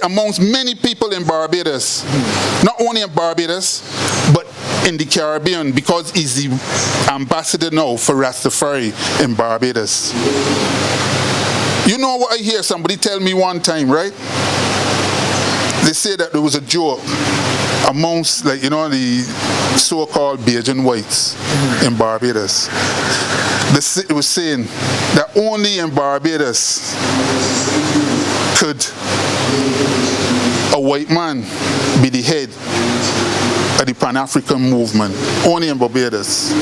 amongst many people in Barbados, not only in Barbados, but in the Caribbean, because he's the ambassador now for Rastafari in Barbados. You know what I hear somebody tell me one time, right? They say that there was a joke amongst, like, you know, the so-called Bajan whites in Barbados. It was saying that only in Barbados could a white man be the head of the Pan-African movement. Only in Barbados,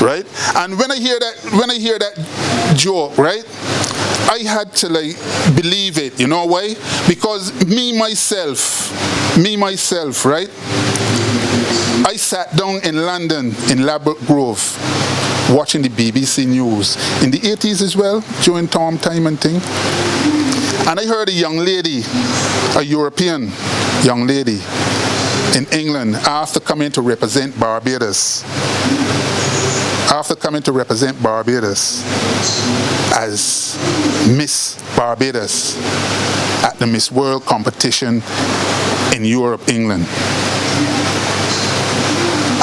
right? And when I hear that joke, right, I had to like believe it. You know why? Because me myself, right? I sat down in London, in Ladbroke Grove, watching the BBC News in the 80s as well, during Tom time and thing. And I heard a young lady, a European young lady in England, after coming to represent Barbados, as Miss Barbados at the Miss World competition in Europe, England.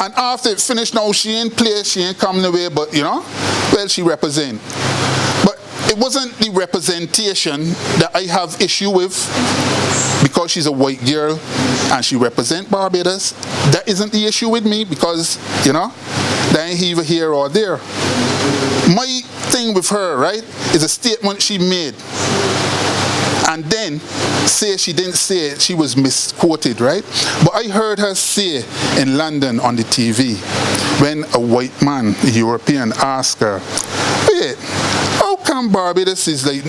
And after it finished, now she ain't play, she ain't coming away, but you know, well, she represent. But it wasn't the representation that I have issue with, because she's a white girl and she represent Barbados. That isn't the issue with me, because, you know, that ain't either here or there. My thing with her, right, is a statement she made. And then say she didn't say it, she was misquoted, right? But I heard her say in London on the TV, when a white man, a European, asked her, wait, how come Barbados is like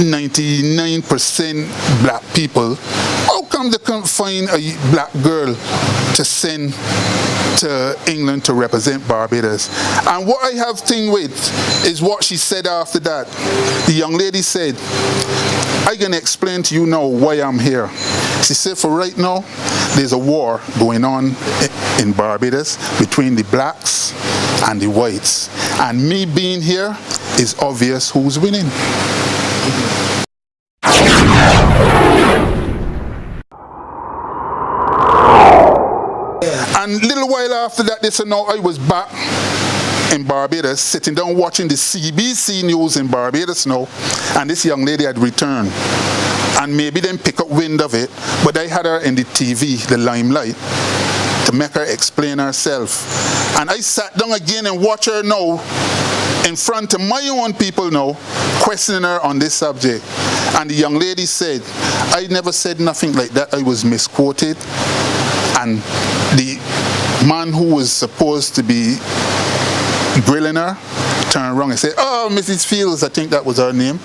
99% black people? How come they can't find a black girl to send to England to represent Barbados? And what I have thing with is what she said after that. The young lady said, I'm going to explain to you now why I'm here. She said, for right now, there's a war going on in Barbados between the blacks and the whites. And me being here is obvious who's winning. And a little while after that, they said, no, I was back in Barbados, sitting down watching the CBC News in Barbados now, and this young lady had returned. And maybe then pick up wind of it, but I had her in the TV, the limelight, to make her explain herself. And I sat down again and watched her now, in front of my own people now, questioning her on this subject. And the young lady said, I never said nothing like that, I was misquoted. And the man who was supposed to be grilling her turned around and said, oh, Mrs. Fields, I think that was her name.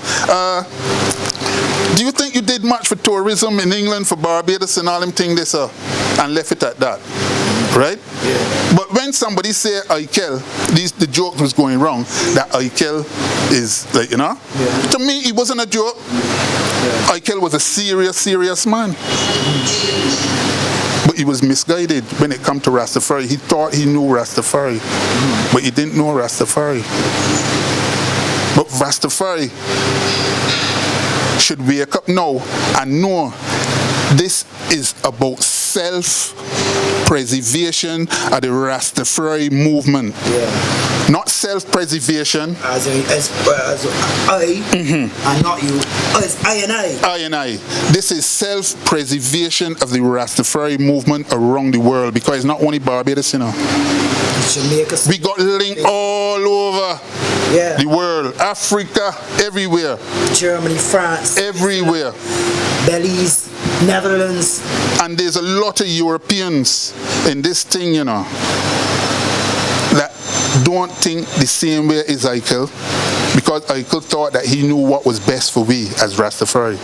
Do you think you did much for tourism in England, for Barbados and all them things, and left it at that? Right? Yeah. But when somebody say Ikel, the joke was going wrong, that Ikel is like, you know? Yeah. To me, it wasn't a joke. Yeah. Ikel was a serious man. But he was misguided when it come to Rastafari. He thought he knew Rastafari, but he didn't know Rastafari. But Rastafari should wake up now and know this is about self-preservation of the Rastafari movement. Yeah. Not self-preservation. As I, and not you. As I and I. I and I. This is self-preservation of the Rastafari movement around the world, because it's not only Barbados, you know. Jamaica. We got linked all over the world. Africa, everywhere. Germany, France. Everywhere. Belize, Netherlands. And there's a lot of Europeans in this thing, you know, that don't think the same way as Ikel, because Ikel thought that he knew what was best for we as Rastafari.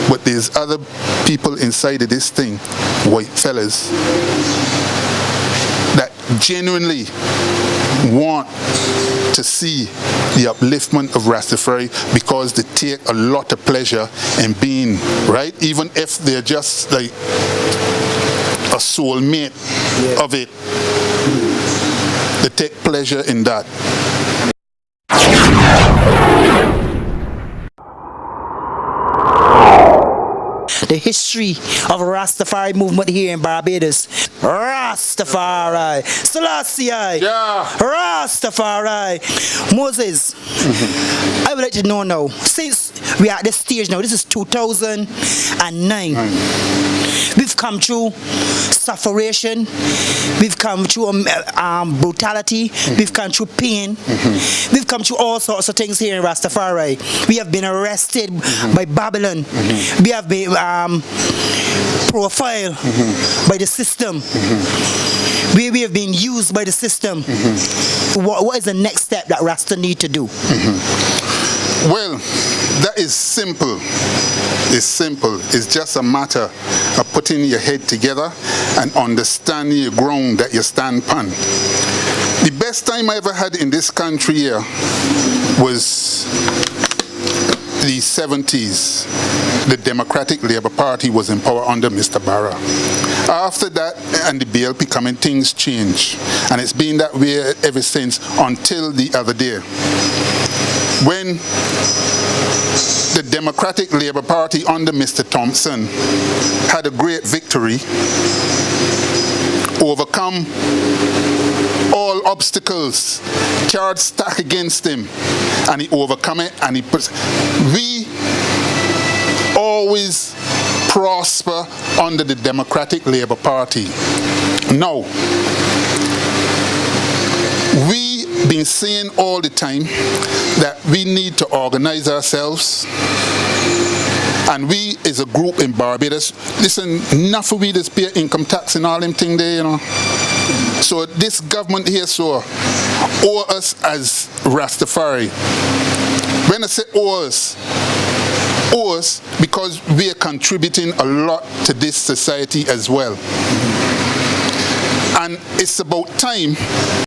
But there's other people inside of this thing, white fellas, that genuinely want to see the upliftment of Rastafari, because they take a lot of pleasure in being, right? Even if they're just like a soulmate of it. They take pleasure in that. the history of Rastafari movement here in Barbados. Rastafari. Selassie. Yeah. Rastafari. Moses, I would like to know now, since we are at this stage now, this is 2009. We've come through sufferation, we've come through brutality, we've come through pain, we've come through all sorts of things here in Rastafari. We have been arrested by Babylon, we have been profiled by the system, we have been used by the system. What is the next step that Rasta need to do? Well, that is simple. It's simple. It's just a matter of putting your head together and understanding your ground that you stand upon. The best time I ever had in this country here was the 70s. The Democratic Labour Party was in power under Mr. Barra. After that, and the BLP coming, things changed. And it's been that way ever since until the other day, when the Democratic Labour Party under Mr. Thompson had a great victory, overcome all obstacles, cards stacked against him, and he overcome it, and we always prosper under the Democratic Labour Party. Now, we been saying all the time that we need to organize ourselves, and we as a group in Barbados, listen, enough of we just pay income tax and all them thing there, you know. So this government here owe us as Rastafari. When I say owe us because we are contributing a lot to this society as well. And it's about time